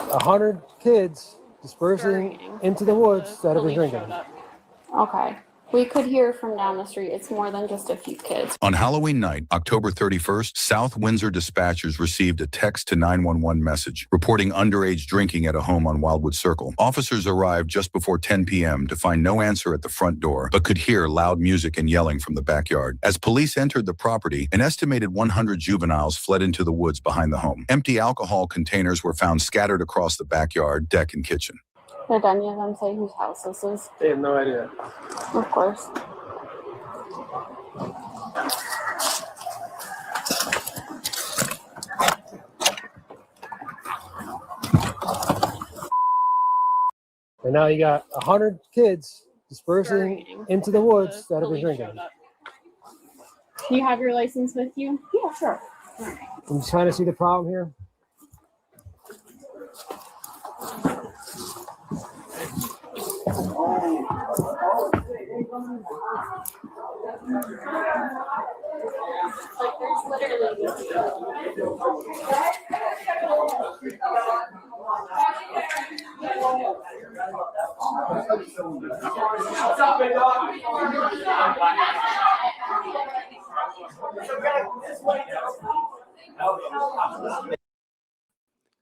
100 kids dispersing into the woods that have been drinking. Okay. We could hear from down the street. It's more than just a few kids. On Halloween night, October 31st, South Windsor dispatchers received a text to 911 message reporting underage drinking at a home on Wildwood Circle. Officers arrived just before 10 p.m. to find no answer at the front door, but could hear loud music and yelling from the backyard. As police entered the property, an estimated 100 juveniles fled into the woods behind the home. Empty alcohol containers were found scattered across the backyard, deck, and kitchen. Did any of them say whose house this is? They have no idea. Of course. And now you got 100 kids dispersing into the woods that have been drinking. You have your license with you? Yeah, sure. I'm just trying to see the problem here.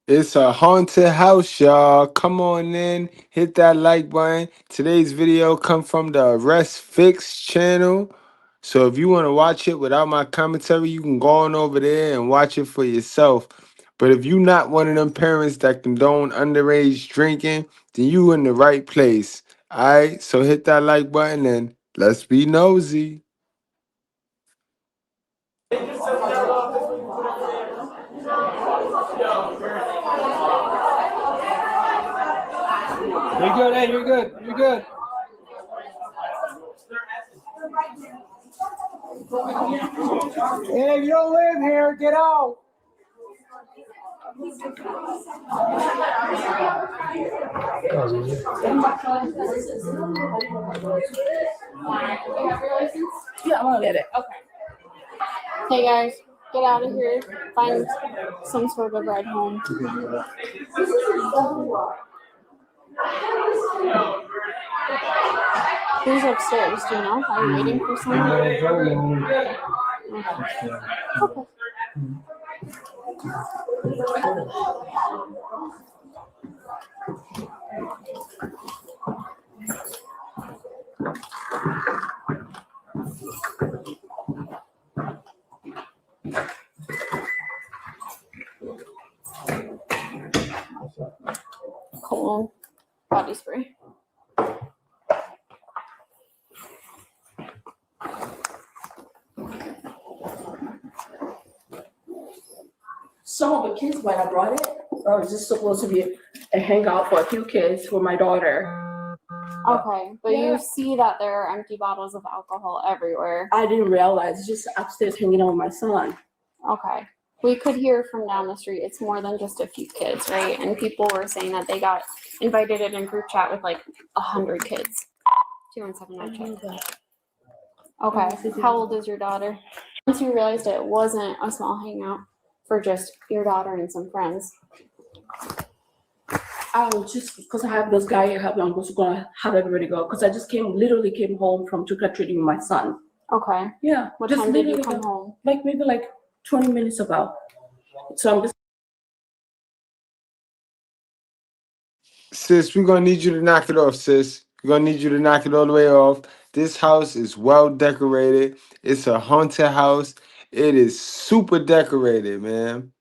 It's a haunted house, y'all. Come on in, hit that like button. Today's video come from the Arrest Fix channel. So if you want to watch it without my commentary, you can go on over there and watch it for yourself. But if you're not one of them parents that condone underage drinking, then you in the right place. All right, so hit that like button and let's be nosy. You're good, hey, you're good, you're good. Hey, if you don't live here, get out. Yeah, I want to get it. Okay. Hey guys, get out of here. Find some sort of ride home. Who's upstairs? Do you know? Are you waiting for someone? Okay. Cologne, body spray. Some of the kids, when I brought it, was just supposed to be a hangout for a few kids for my daughter. Okay, but you see that there are empty bottles of alcohol everywhere. I didn't realize, it's just upstairs hanging out with my son. Okay. We could hear from down the street. It's more than just a few kids, right? And people were saying that they got invited in a group chat with like 100 kids. 217 Okay. How old is your daughter? Once you realized it wasn't a small hangout for just your daughter and some friends. Just because I have this guy here helping, I'm just gonna have everybody go. Because I just literally came home from trick-or-treating with my son. Okay. Yeah. What just time did you literally come home? Like maybe like 20 minutes ago. So I'm just. Sis, we're gonna need you to knock it off, sis. We're gonna need you to knock it all the way off. This house is well decorated. It's a haunted house. It is super decorated, man.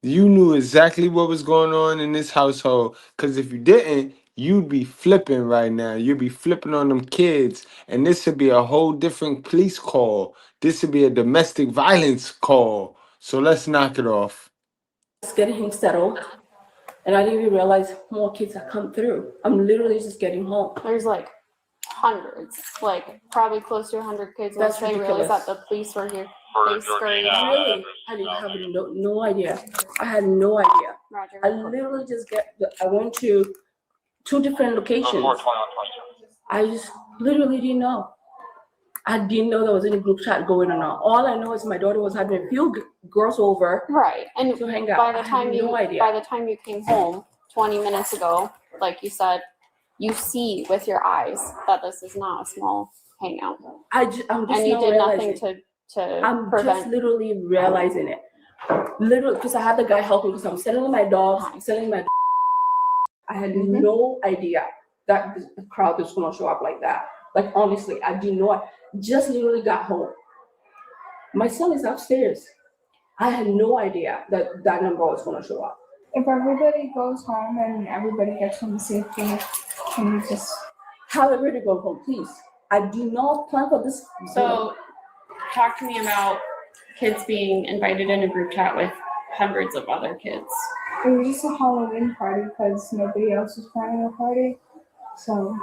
You knew exactly what was going on in this household. Because if you didn't, you'd be flipping right now. You'd be flipping on them kids. And this would be a whole different police call. This would be a domestic violence call. So let's knock it off. Just getting him settled. And I didn't even realize more kids have come through. I'm literally just getting home. There's like hundreds, like probably close to 100 kids. Once That's they ridiculous. realized that the police were here, they scurried. Really? I didn't have no idea. I had no idea. Roger. I literally just I went to 2 different locations. I just literally didn't know. I didn't know there was any group chat going on. All I know is my daughter was having a few girls over. Right, and to hang out. by the time I had you no idea. by the time you came home, 20 minutes ago, like you said, you see with your eyes that this is not a small hangout. I'm just And you not did realizing. nothing to I'm prevent. just literally realizing it. Literally, because I had the guy helping because I'm settling my dogs, settling my. I had no idea that the crowd was gonna show up like that. Like honestly, I did not. Just literally got home. My son is upstairs. I had no idea that that number was gonna show up. If everybody goes home and everybody gets home safely, can you just Have everybody go home, please. I do not plan for this. So, talk to me about kids being invited in a group chat with hundreds of other kids. it was just a Halloween party because nobody else was planning a party. So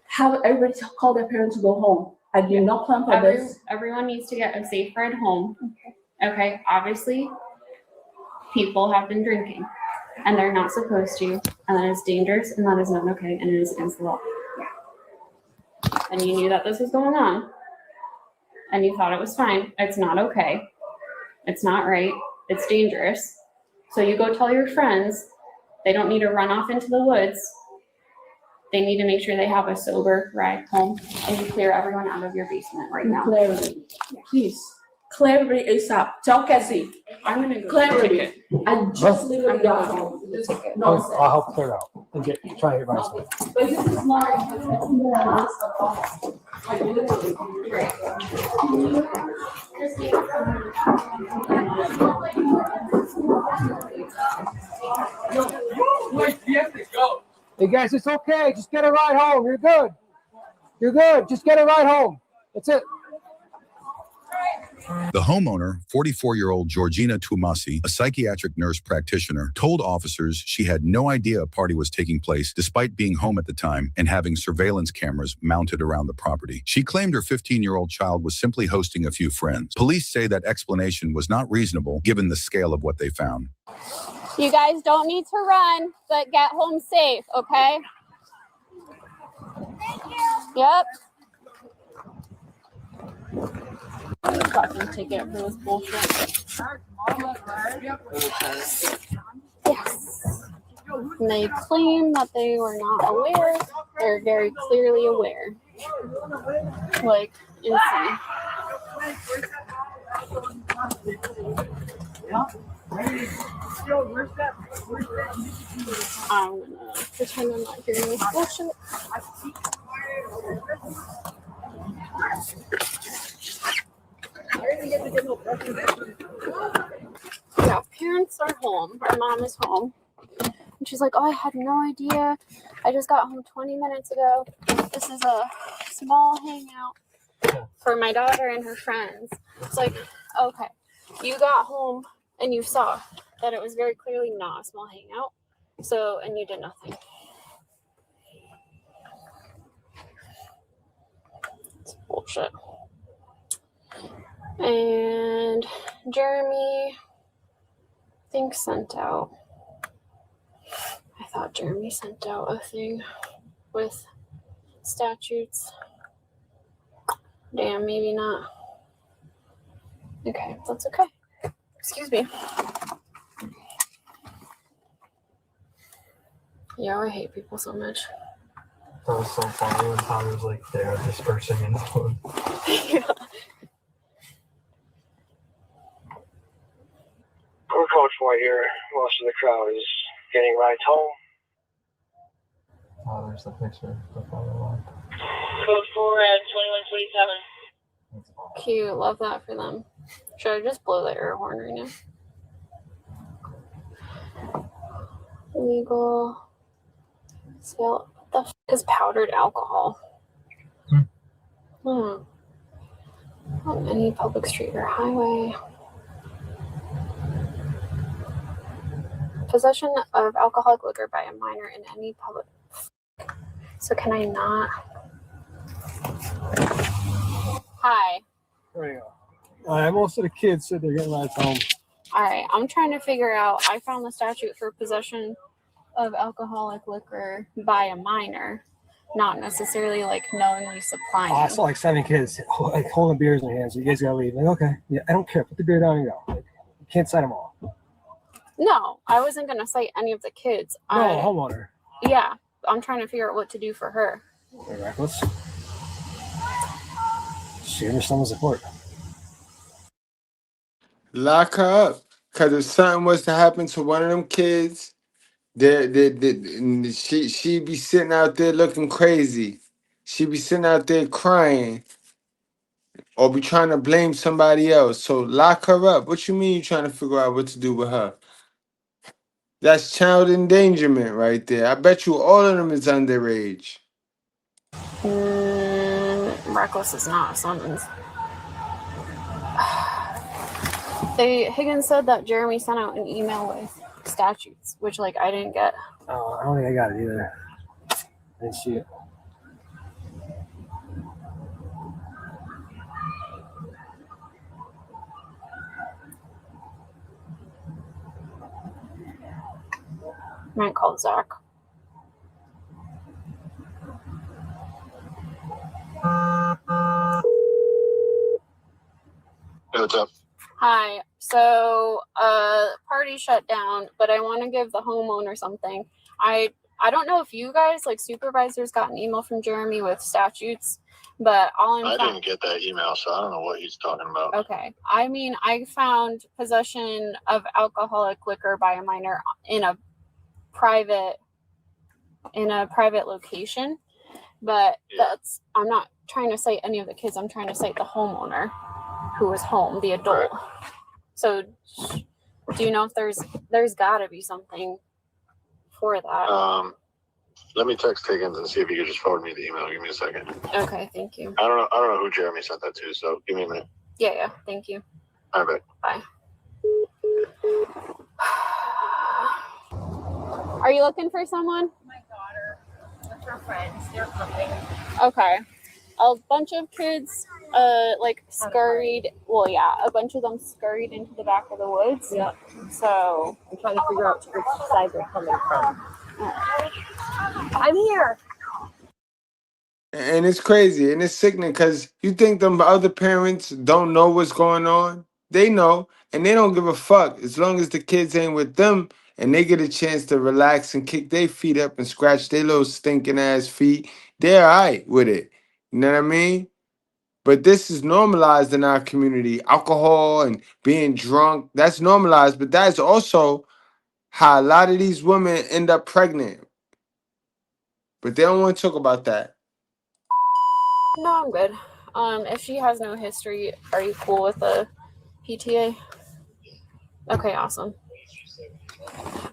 have everybody call their parents to go home. I did not plan for this. Everyone needs to get a safe ride home. Okay, obviously, people have been drinking, and they're not supposed to, and that is dangerous, and that is not okay, and it is against the law. And you knew that this was going on, and you thought it was fine. It's not okay. It's not right. It's dangerous. So you go tell your friends they don't need to run off into the woods. They need to make sure they have a sober ride home, and you clear everyone out of your basement right now. Clarity, please. Clarity ASAP. Tell Cassie. I'm gonna go Clarity. take it. I just literally got home. This is nonsense. I'll help clear it out and try to get advice. But this is not. Like literally. Hey guys, it's okay. Just get a ride home. You're good. You're good. Just get a ride home. That's it. The homeowner, 44-year-old Georgina Tumasi, a psychiatric nurse practitioner, told officers she had no idea a party was taking place despite being home at the time and having surveillance cameras mounted around the property. She claimed her 15-year-old child was simply hosting a few friends. Police say that explanation was not reasonable given the scale of what they found. You guys don't need to run, but get home safe, okay? Thank you. Yep. Fucking ticket for this bullshit. Yes. And they claim that they were not aware. They're very clearly aware. Like, insane. I'm gonna pretend I'm not hearing this bullshit. Yeah, parents are home. Our mom is home. And she's like, oh, I had no idea. I just got home 20 minutes ago. This is a small hangout for my daughter and her friends. It's like, okay, you got home and you saw that it was very clearly not a small hangout. So, and you did nothing. It's bullshit. And Jeremy, I think, sent out. I thought Jeremy sent out a thing with statutes. Damn, maybe not. Okay, that's okay. Excuse me. Yeah, I hate people so much. That was so funny when Tommy was like there dispersing in the hood. Yeah. We're Coach White here. Most of the crowd is getting rides home. Oh, there's the picture. The photo line. Code 4 at 2127. That's awesome. Cute. Love that for them. Should I just blow the air horn right now? Legal sale. What the f is powdered alcohol? On any public street or highway. Possession of alcoholic liquor by a minor in any public. So can I not? Hi. There you go. Most of the kids said they're getting rides home. All right, I'm trying to figure out. I found the statute for possession of alcoholic liquor by a minor, not necessarily like knowingly supplying. Oh, I saw like 7 kids like holding beers in their hands. So you guys gotta leave. Like, okay, yeah, I don't care. Put the beer down and go. Like, you can't sign them all. No, I wasn't gonna cite any of the kids. No, homeowner. Yeah, I'm trying to figure out what to do for her. Reckless. She understands support. Lock her up. Cause if something was to happen to one of them kids, she be sitting out there looking crazy. She be sitting out there crying or be trying to blame somebody else. So lock her up. What you mean you trying to figure out what to do with her? That's child endangerment right there. I bet you all of them is underage. Reckless is not a summons. Higgins said that Jeremy sent out an email with statutes, which like I didn't get. Oh, I don't think I got it either. I didn't see it. I might call Zach. Hey, what's up? Hi. So, party shut down, but I want to give the homeowner something. I don't know if you guys, like supervisors, got an email from Jeremy with statutes, but I didn't get that email, so I don't know what he's talking about. Okay. I mean, I found possession of alcoholic liquor by a minor in a private location, but I'm not trying to cite any of the kids. I'm trying to cite the homeowner who was home, the adult. Right. So do you know if there's gotta be something for that? Let me text Higgins and see if he could just forward me the email. Give me a second. Okay, thank you. I don't know who Jeremy sent that to, so give me a minute. Yeah, thank you. All right. Bye. Are you looking for someone? My daughter with her friends. They're coming. Okay. A bunch of kids scurried. Well, yeah, a bunch of them scurried into the back of the woods. Yeah. So I'm trying to figure out which side they're coming from. I'm here. And it's crazy and it's sickening because you think them other parents don't know what's going on. They know and they don't give a fuck as long as the kids ain't with them and they get a chance to relax and kick their feet up and scratch their little stinking ass feet. They're all right with it. You know what I mean? But this is normalized in our community. Alcohol and being drunk, that's normalized. But that's also how a lot of these women end up pregnant. But they don't want to talk about that. no, I'm good. If she has no history, are you cool with the PTA? Okay, awesome.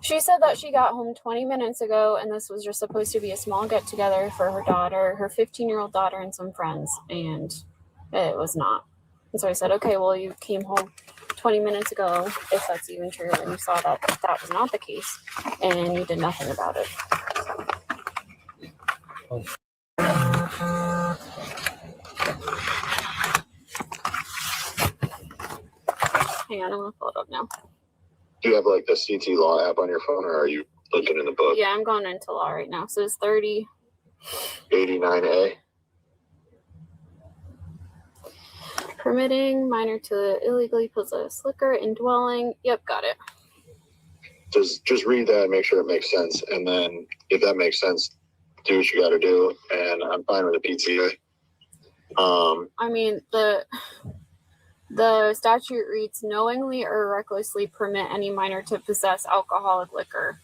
She said that she got home 20 minutes ago and this was just supposed to be a small get together for her daughter, her 15-year-old daughter, and some friends, and it was not. And so I said, okay, well, you came home 20 minutes ago, if that's even true, and you saw that that was not the case, and you did nothing about it. Hang on, I'm gonna pull it up now. Do you have like the CT Law app on your phone, or are you looking in the book? Yeah, I'm going into law right now. So it's 89A. Permitting minor to illegally possess liquor in dwelling. Yep, got it. Just read that and make sure it makes sense, and then if that makes sense, do what you got to do. And I'm fine with the PTA. I mean, the statute reads knowingly or recklessly permit any minor to possess alcoholic liquor.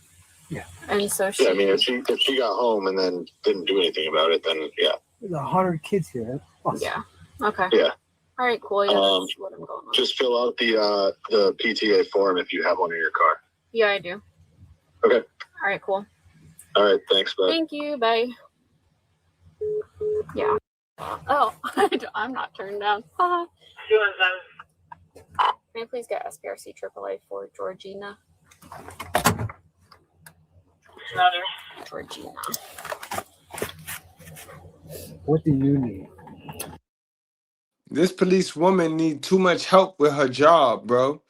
Yeah. And so she. Yeah, I mean, if she got home and then didn't do anything about it, then yeah. There's 100 kids here. Yeah. Okay. Yeah. All right. Cool. Yeah. That's what I'm going on. Just fill out the PTA form if you have one in your car. Yeah, I do. Okay. All right. Cool. All right. Thanks, bud. Thank you. Bye. Yeah. Oh, I'm not turned down. Can I please get SPRC AAA for Georgina? Georgina. What do you need? This police woman need too much help with her job, bro.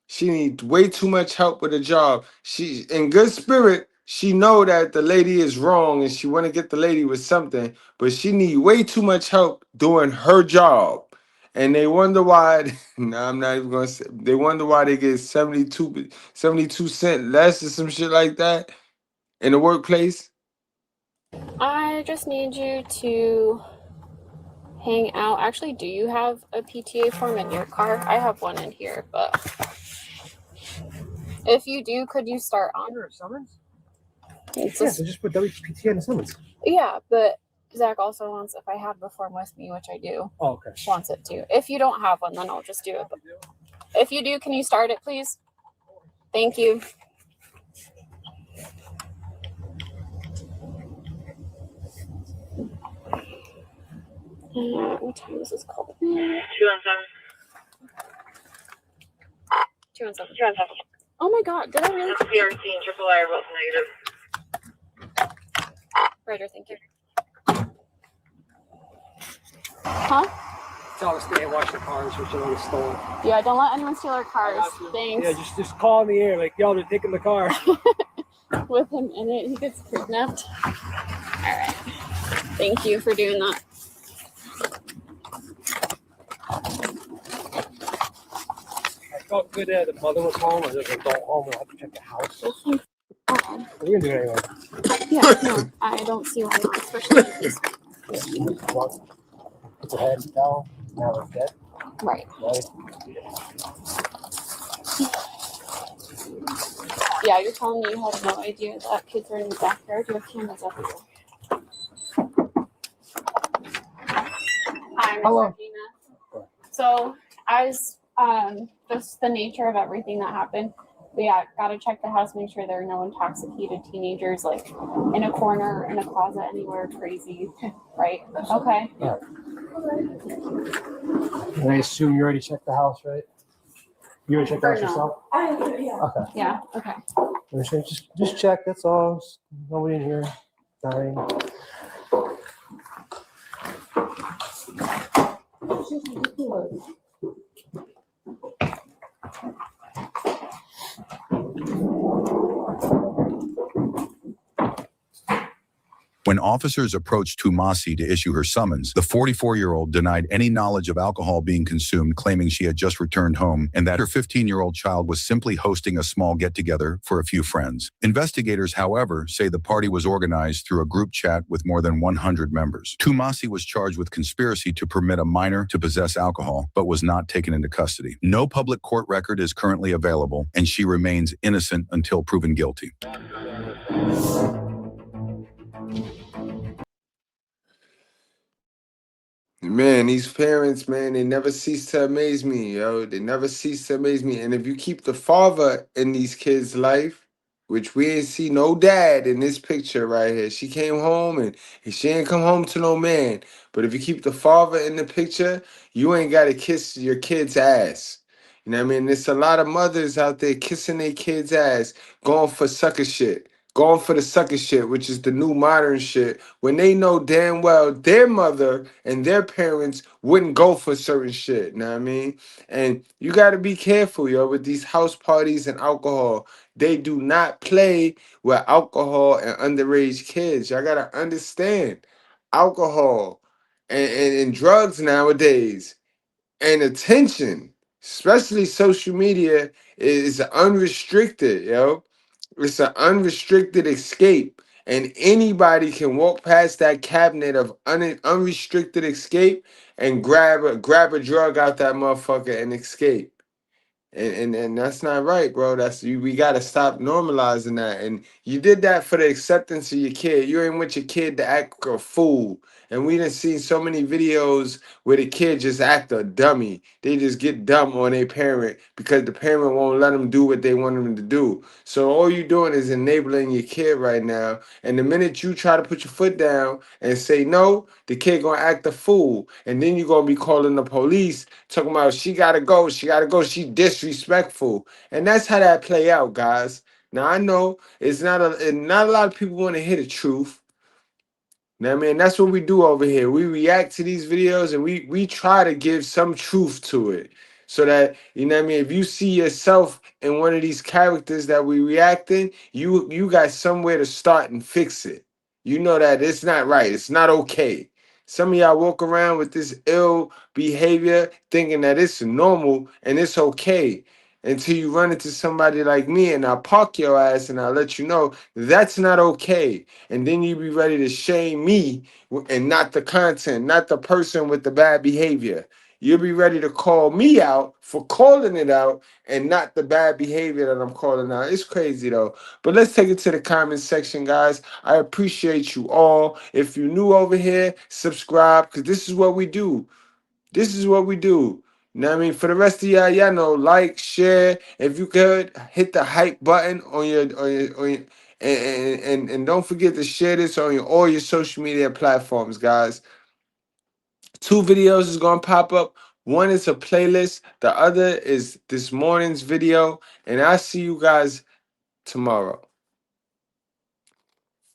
She needs way too much help with her job. She, in good spirit, she know that the lady is wrong and she want to get the lady with something, but she need way too much help doing her job. and they wonder why. No, I'm not even gonna say. They wonder why they get 72 cent less or some shit like that in the workplace. I just need you to hang out. Actually, do you have a PTA form in your car? I have one in here, but if you do, could you start on? Under a summons? It's Yeah, just- so just put WPT on the summons. yeah, but Zach also wants, if I have the form with me, which I do, Oh, okay. wants it too. If you don't have one, then I'll just do it. But if you do, can you start it, please? Thank you. What time is this called? 217. 217. 217. Oh my god, did I really? PRC and triple I are both negative. Roger, thank you. Huh? Tell us stay and watch the cars or something gets stolen. Yeah, don't let anyone steal our cars. Thanks. Yeah, just call in the air like, yo, they're taking the car. With him in it, he gets kidnapped. All right. Thank you for doing that. I felt good that the mother was home or there's an adult home. We'll have to check the house. Oh, We're gonna do it anyway. yeah, no, I don't see why not, especially this. Put your head down. Now it's dead. Right. Right. Yeah, you're telling me you had no idea that kids were in the backyard. You have cameras everywhere. Hi, Miss Hello. Regina. So, as just the nature of everything that happened, we got to check the house, make sure there are no intoxicated teenagers like in a corner, in a closet, anywhere crazy, right? Okay. And I assume you already checked the house, right? You already checked the Or house no. yourself? Yeah. Okay. Yeah. Okay. I'm saying just check. That's all. Just nobody in here dying. When officers approached Tumasi to issue her summons, the 44-year-old denied any knowledge of alcohol being consumed, claiming she had just returned home and that her 15-year-old child was simply hosting a small get-together for a few friends. Investigators, however, say the party was organized through a group chat with more than 100 members. Tumasi was charged with conspiracy to permit a minor to possess alcohol, but was not taken into custody. No public court record is currently available, and she remains innocent until proven guilty. Man, these parents, man, they never cease to amaze me, yo. They never cease to amaze me. And if you keep the father in these kids' life, which we ain't see no dad in this picture right here. She came home and she ain't come home to no man. But if you keep the father in the picture, you ain't got to kiss your kid's ass. You know what I mean? There's a lot of mothers out there kissing their kids' ass, going for sucker shit. Going for the sucker shit, which is the new modern shit, when they know damn well their mother and their parents wouldn't go for certain shit. Know what I mean? And you got to be careful, yo, with these house parties and alcohol. They do not play with alcohol and underage kids. Y'all got to understand alcohol and drugs nowadays and attention, especially social media, is unrestricted, yo. It's an unrestricted escape, and anybody can walk past that cabinet of unrestricted escape and grab a drug out that motherfucker and escape. And that's not right, bro. We gotta stop normalizing that. And you did that for the acceptance of your kid. You ain't want your kid to act a fool. And we done seen so many videos where the kid just act a dummy. They just get dumb on their parent because the parent won't let them do what they want them to do. So all you doing is enabling your kid right now. And the minute you try to put your foot down and say no, the kid gonna act a fool. And then you're gonna be calling the police talking about she gotta go, she disrespectful. And that's how that play out, guys. Now I know it's not a lot of people want to hear the truth. Now, man, that's what we do over here. We react to these videos and we try to give some truth to it. So that, you know what I mean, if you see yourself in one of these characters that we reacting, you got somewhere to start and fix it. You know that it's not right. It's not okay. Some of y'all walk around with this ill behavior thinking that it's normal and it's okay until you run into somebody like me and I'll park your ass and I'll let you know that's not okay. And then you be ready to shame me and not the content, not the person with the bad behavior. You'll be ready to call me out for calling it out and not the bad behavior that I'm calling out. It's crazy though. But let's take it to the comment section, guys. I appreciate you all. If you're new over here, subscribe because this is what we do. This is what we do. You know what I mean? For the rest of y'all know, like, share. If you could, hit the hype button on your and don't forget to share this on all your social media platforms, guys. 2 videos is gonna pop up. One is a playlist. The other is this morning's video. And I'll see you guys tomorrow.